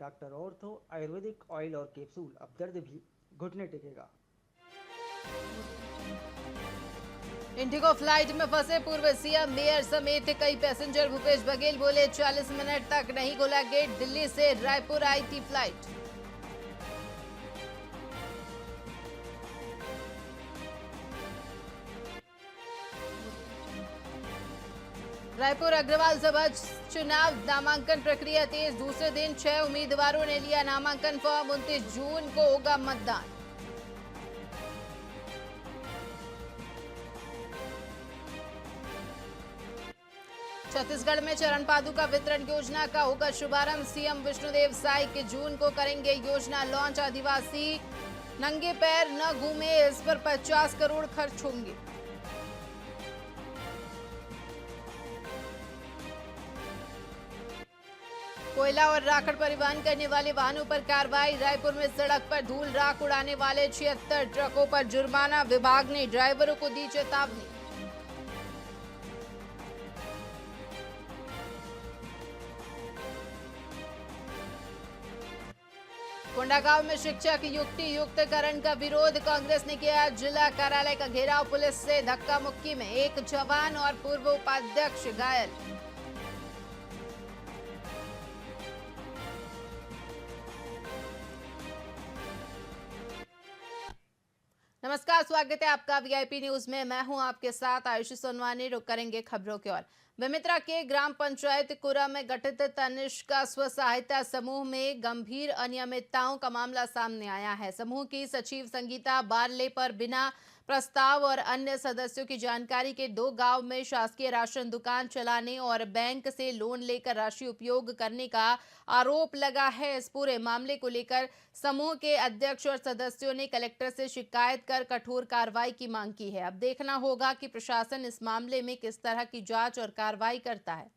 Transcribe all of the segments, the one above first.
Doctor ortho Ayurvedic oil और capsule, अब दर्द भी घुटने टेकेगा। इंडिगो फ्लाइट में फंसे पूर्व सीएम मेयर समेत कई पैसेंजर। भूपेश बघेल बोले 40 मिनट तक नहीं खुला गेट। दिल्ली से रायपुर आई थी फ्लाइट। रायपुर अग्रवाल सभा चुनाव नामांकन प्रक्रिया तेज। दूसरे दिन 6 उम्मीदवारों ने लिया नामांकन फॉर्म। 29 जून को होगा मतदान। छत्तीसगढ़ में चरण पादुका वितरण योजना का होगा शुभारंभ। सीएम विष्णुदेव साय के जून को करेंगे योजना लॉन्च। आदिवासी नंगे पैर न घूमे, इस पर 50 करोड़ खर्च होंगे। कोयला और राखड़ परिवहन करने वाले वाहनों पर कार्रवाई। रायपुर में सड़क पर धूल राख उड़ाने वाले 76 ट्रकों पर जुर्माना। विभाग ने ड्राइवरों को दी चेतावनी। कोंडागांव में शिक्षक युक्तिकरण का विरोध। कांग्रेस ने किया जिला कार्यालय का घेराव। पुलिस से धक्का मुक्की में एक जवान और पूर्व उपाध्यक्ष घायल। नमस्कार, स्वागत है आपका वीआईपी न्यूज में। मैं हूं आपके साथ आयुषी सोनवानी। रुक करेंगे खबरों की ओर। बेमित्रा के ग्राम पंचायत कुरा में गठित तनिष्का स्व सहायता समूह में गंभीर अनियमितताओं का मामला सामने आया है। समूह की सचिव संगीता बारले पर बिना प्रस्ताव और अन्य सदस्यों की जानकारी के 2 गांव में शासकीय राशन दुकान चलाने और बैंक से लोन लेकर राशि उपयोग करने का आरोप लगा है। इस पूरे मामले को लेकर समूह के अध्यक्ष और सदस्यों ने कलेक्टर से शिकायत कर कठोर कार्रवाई की मांग की है। अब देखना होगा कि प्रशासन इस मामले में किस तरह की जांच और कार्रवाई करता है।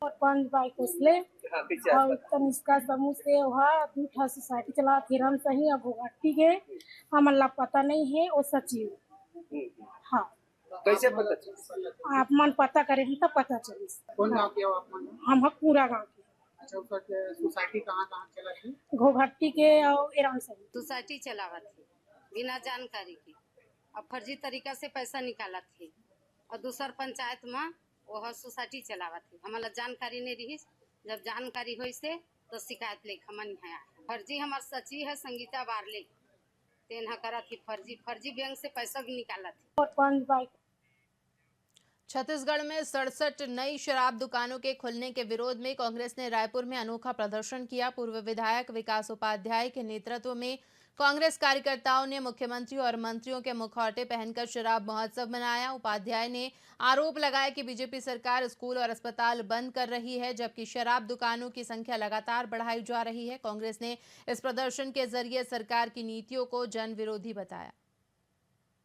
और 5 बाइक उसले और तनिष्का समूह से वहाँ दूठा सोसाइटी चला थिरम सही अब घोघट्टी के हमला पता नहीं है वो सचिव। हाँ, कैसे पता चला? आप मन पता करें तब पता चली। कौन गाँव के हो आप मन? हम पूरा गाँव के। अच्छा, उसका सोसाइटी कहाँ कहाँ चला थी? घोघट्टी के और एराम सही सोसाइटी चलावा थी बिना जानकारी के। अब फर्जी तरीका से पैसा निकाला थी और दूसर पंचायत में वह सोसाइटी चलावा थी। हमारा जानकारी नहीं रही। जब जानकारी हुई से तो शिकायत ले हमन है। फर्जी हमार सचिव है संगीता बारले तेना करा थी। फर्जी बैंक से पैसा भी निकाला थी। और 5 बाइक। छत्तीसगढ़ में 67 नई शराब दुकानों के खुलने के विरोध में कांग्रेस ने रायपुर में अनोखा प्रदर्शन किया। पूर्व विधायक विकास उपाध्याय के नेतृत्व में कांग्रेस कार्यकर्ताओं ने मुख्यमंत्री और मंत्रियों के मुखौटे पहनकर शराब महोत्सव मनाया। उपाध्याय ने आरोप लगाया कि बीजेपी सरकार स्कूल और अस्पताल बंद कर रही है, जबकि शराब दुकानों की संख्या लगातार बढ़ाई जा रही है। कांग्रेस ने इस प्रदर्शन के जरिए सरकार की नीतियों को जन विरोधी बताया।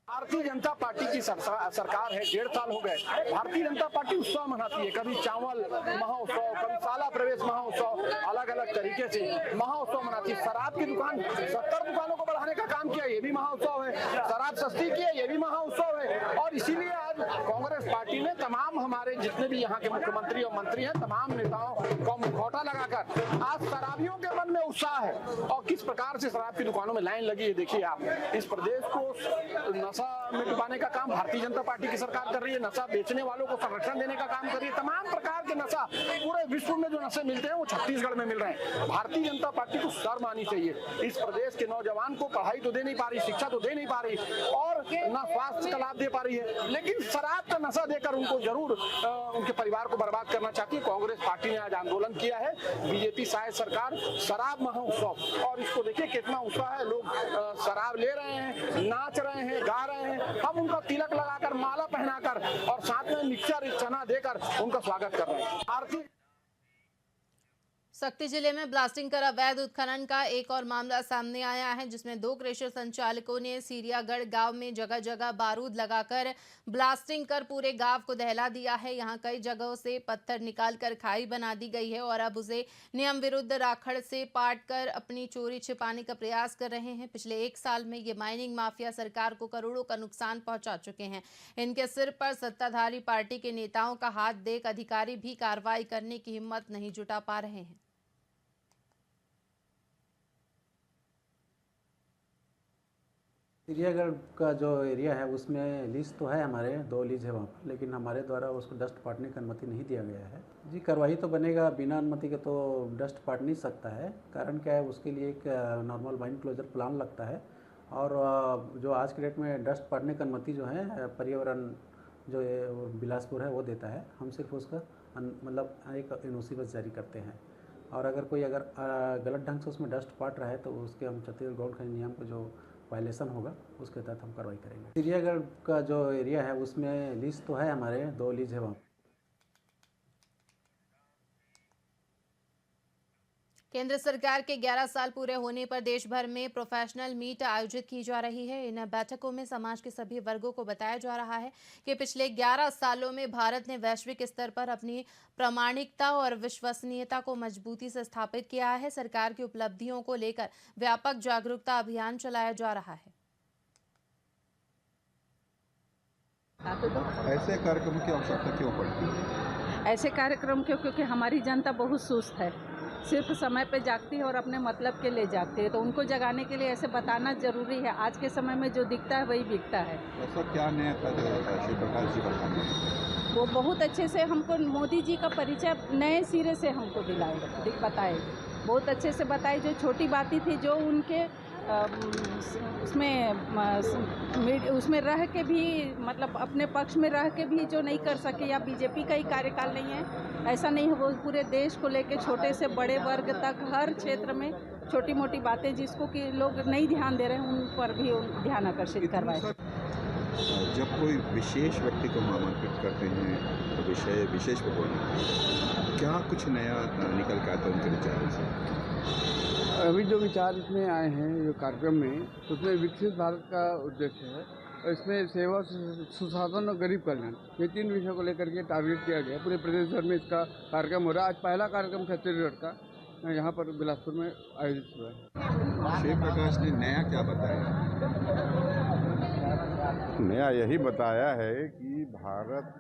भारतीय जनता पार्टी की सरकार है, 1.5 साल हो गए। भारतीय जनता पार्टी उत्सव मनाती है, कभी चावल महोत्सव, कभी शाला प्रवेश महोत्सव, अलग अलग तरीके से महोत्सव मनाती है। शराब की दुकान 70 दुकानों को बढ़ाने का काम किया, ये भी महोत्सव है। शराब सस्ती की है, ये भी महोत्सव है। और इसीलिए आज कांग्रेस पार्टी ने तमाम हमारे जितने भी यहाँ के मुख्यमंत्री और मंत्री हैं, तमाम नेताओं को मुखौटा लगाकर आज शराबियों के मन में उत्साह है। और किस प्रकार से शराब की दुकानों में लाइन लगी है, देखिए आप। इस प्रदेश को नशा मिटवाने का काम भारतीय जनता पार्टी की सरकार कर रही है। नशा बेचने वालों को संरक्षण देने का काम कर रही है। तमाम प्रकार के नशा पूरे विश्व में जो नशे मिलते हैं वो छत्तीसगढ़ में मिल रहे हैं। भारतीय जनता पार्टी को शर्म आनी चाहिए। इस प्रदेश के नौजवान को पढ़ाई तो दे नहीं पा रही, शिक्षा तो दे नहीं पा रही और न स्वास्थ्य का लाभ दे पा रही है, लेकिन शराब का नशा देकर उनको जरूर उनके परिवार को बर्बाद करना चाहती है। कांग्रेस पार्टी ने आज आंदोलन किया है। बीजेपी शायद सरकार शराब महोत्सव, और इसको देखिए कितना उत्साह है। लोग शराब ले रहे हैं, नाच रहे हैं, गा रहे हैं। हम उनका तिलक लगाकर, माला पहनाकर और साथ में मिक्सर चना देकर उनका स्वागत कर रहे हैं। भारतीय सक्ती जिले में ब्लास्टिंग कर अवैध उत्खनन का एक और मामला सामने आया है, जिसमें 2 क्रेशर संचालकों ने सीरियागढ़ गांव में जगह जगह बारूद लगाकर ब्लास्टिंग कर पूरे गांव को दहला दिया है। यहां कई जगहों से पत्थर निकालकर खाई बना दी गई है और अब उसे नियम विरुद्ध राखड़ से पाट कर अपनी चोरी छिपाने का प्रयास कर रहे हैं। पिछले 1 साल में ये माइनिंग माफिया सरकार को करोड़ों का नुकसान पहुंचा चुके हैं। इनके सिर पर सत्ताधारी पार्टी के नेताओं का हाथ देख अधिकारी भी कार्रवाई करने की हिम्मत नहीं जुटा पा रहे हैं। चिड़ियाघर का जो एरिया है उसमें लीज तो है, हमारे 2 लीज है वहाँ पर, लेकिन हमारे द्वारा उसको डस्ट पाटने की अनुमति नहीं दिया गया है। जी, कार्रवाई तो बनेगा, बिना अनुमति के तो डस्ट पाट नहीं सकता है। कारण क्या है, उसके लिए एक नॉर्मल वाइन क्लोजर प्लान लगता है। और जो आज के डेट में डस्ट पाटने की अनुमति जो है पर्यावरण जो बिलासपुर है वो देता है। हम सिर्फ उसका मतलब एक एनओसी बस जारी करते हैं। और अगर कोई गलत ढंग से उसमें डस्ट पाट रहा है तो उसके हम छत्तीसगढ़ ग्राउंड खनिज नियम को जो वायलेशन होगा उसके तहत हम कार्रवाई करेंगे। चिड़ियाघर का जो एरिया है उसमें लीज तो है, हमारे 2 लीज है वहाँ। केंद्र सरकार के 11 साल पूरे होने पर देश भर में प्रोफेशनल मीट आयोजित की जा रही है। इन बैठकों में समाज के सभी वर्गों को बताया जा रहा है कि पिछले 11 सालों में भारत ने वैश्विक स्तर पर अपनी प्रामाणिकता और विश्वसनीयता को मजबूती से स्थापित किया है। सरकार की उपलब्धियों को लेकर व्यापक जागरूकता अभियान चलाया जा रहा है। ऐसे कार्यक्रम की आवश्यकता क्यों पड़ती है? ऐसे कार्यक्रम क्योंकि हमारी जनता बहुत सुस्त है, सिर्फ समय पे जागती है और अपने मतलब के लिए जागती है, तो उनको जगाने के लिए ऐसे बताना जरूरी है। आज के समय में जो दिखता है वही बिकता है। ऐसा क्या नया श्री प्रकाश जी बताएंगे? वो बहुत अच्छे से हमको मोदी जी का परिचय नए सिरे से हमको बताए, बहुत अच्छे से बताए। जो छोटी बातें थी, जो उनके उसमें रह के भी, मतलब अपने पक्ष में रह के भी जो नहीं कर सके, या बीजेपी का ही कार्यकाल नहीं है, ऐसा नहीं है। वो पूरे देश को लेके छोटे से बड़े वर्ग तक हर क्षेत्र में छोटी मोटी बातें जिसको कि लोग नहीं ध्यान दे रहे हैं उन पर भी ध्यान आकर्षित करवाए। जब कोई विशेष व्यक्ति को आमंत्रित करते हैं तो विषय विशेष पे बोलना, क्या कुछ नया निकल के आता है उनके विचारों से? अभी जो विचार इसमें आए हैं जो कार्यक्रम में, उसमें विकसित भारत का उद्देश्य है और इसमें सेवा, सुशासन और गरीब कल्याण, ये 3 विषयों को लेकर के टारगेट किया गया। पूरे प्रदेश भर में इसका कार्यक्रम हो रहा है। आज पहला कार्यक्रम छत्तीसगढ़ का यहाँ पर बिलासपुर में आयोजित हुआ है। श्री प्रकाश ने नया क्या बताया? नया यही बताया है कि भारत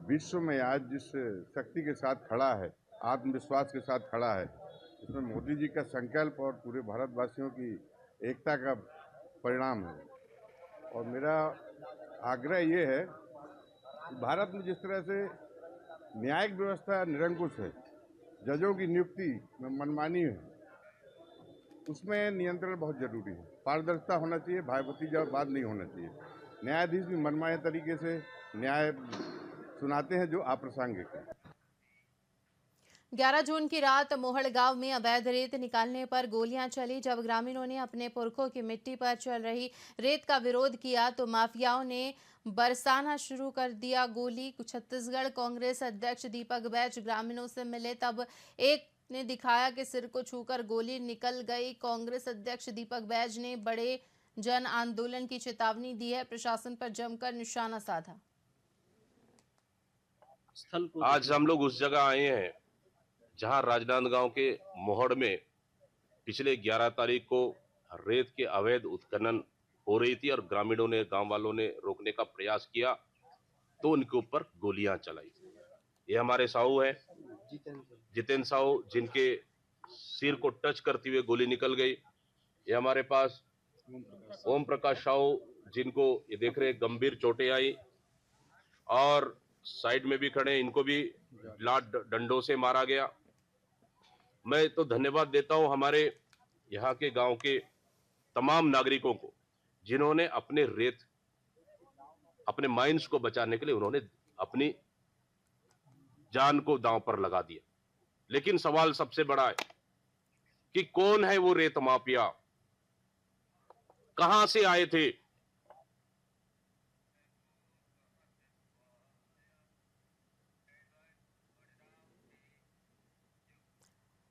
विश्व में आज जिस शक्ति के साथ खड़ा है, आत्मविश्वास के साथ खड़ा है, इसमें मोदी जी का संकल्प और पूरे भारतवासियों की एकता का परिणाम है। और मेरा आग्रह ये है कि भारत में जिस तरह से न्यायिक व्यवस्था निरंकुश है, जजों की नियुक्ति में मनमानी है, उसमें नियंत्रण बहुत जरूरी है। पारदर्शिता होना चाहिए, भाईभतीजावाद नहीं होना चाहिए। न्यायाधीश भी मनमाने तरीके से न्याय सुनाते हैं जो अप्रासंगिक है। 11 जून की रात मोहड़ गांव में अवैध रेत निकालने पर गोलियां चली। जब ग्रामीणों ने अपने पुरखों की मिट्टी पर चल रही रेत का विरोध किया तो माफियाओं ने बरसाना शुरू कर दिया गोली। छत्तीसगढ़ कांग्रेस अध्यक्ष दीपक बैज ग्रामीणों से मिले, तब एक ने दिखाया कि सिर को छूकर गोली निकल गई। कांग्रेस अध्यक्ष दीपक बैज ने बड़े जन आंदोलन की चेतावनी दी है, प्रशासन पर जमकर निशाना साधा। आज हम लोग उस जगह आए हैं जहां राजनांदगांव के मोहड़ में पिछले 11 तारीख को रेत के अवैध उत्खनन हो रही थी और ग्रामीणों ने, गांव वालों ने रोकने का प्रयास किया तो उनके ऊपर गोलियां चलाई। ये हमारे साहू हैं, जितेंद्र साहू, जिनके सिर को टच करते हुए गोली निकल गई। ये हमारे पास ओम प्रकाश साहू, जिनको ये देख रहे गंभीर चोटें आई, और साइड में भी खड़े, इनको भी लात डंडों से मारा गया। मैं तो धन्यवाद देता हूं हमारे यहाँ के गांव के तमाम नागरिकों को, जिन्होंने अपने माइंस को बचाने के लिए उन्होंने अपनी जान को दांव पर लगा दिया। लेकिन सवाल सबसे बड़ा है कि कौन है वो रेत माफिया, कहां से आए थे?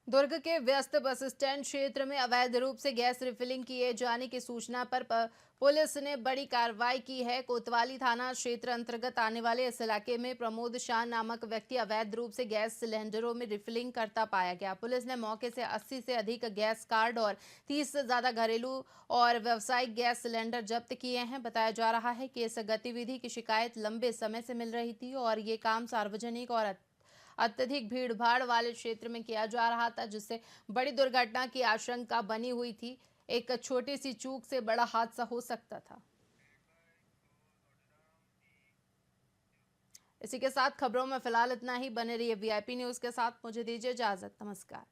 दुर्ग के व्यस्त बस स्टैंड क्षेत्र में अवैध रूप से गैस रिफिलिंग किए जाने की सूचना पर पुलिस ने बड़ी कार्रवाई की है। कोतवाली थाना क्षेत्र अंतर्गत आने वाले इस इलाके में प्रमोद शाह नामक व्यक्ति अवैध रूप से गैस सिलेंडरों में रिफिलिंग करता पाया गया। पुलिस ने मौके से 80 से अधिक गैस कार्ड और 30 से ज्यादा घरेलू और व्यावसायिक गैस सिलेंडर जब्त किए हैं। बताया जा रहा है कि इस गतिविधि की शिकायत लंबे समय से मिल रही थी और ये काम सार्वजनिक और अत्यधिक भीड़ भाड़ वाले क्षेत्र में किया जा रहा था, जिससे बड़ी दुर्घटना की आशंका बनी हुई थी। एक छोटी सी चूक से बड़ा हादसा हो सकता था। इसी के साथ खबरों में फिलहाल इतना ही। बने रहिए VIP न्यूज के साथ। मुझे दीजिए इजाजत। नमस्कार।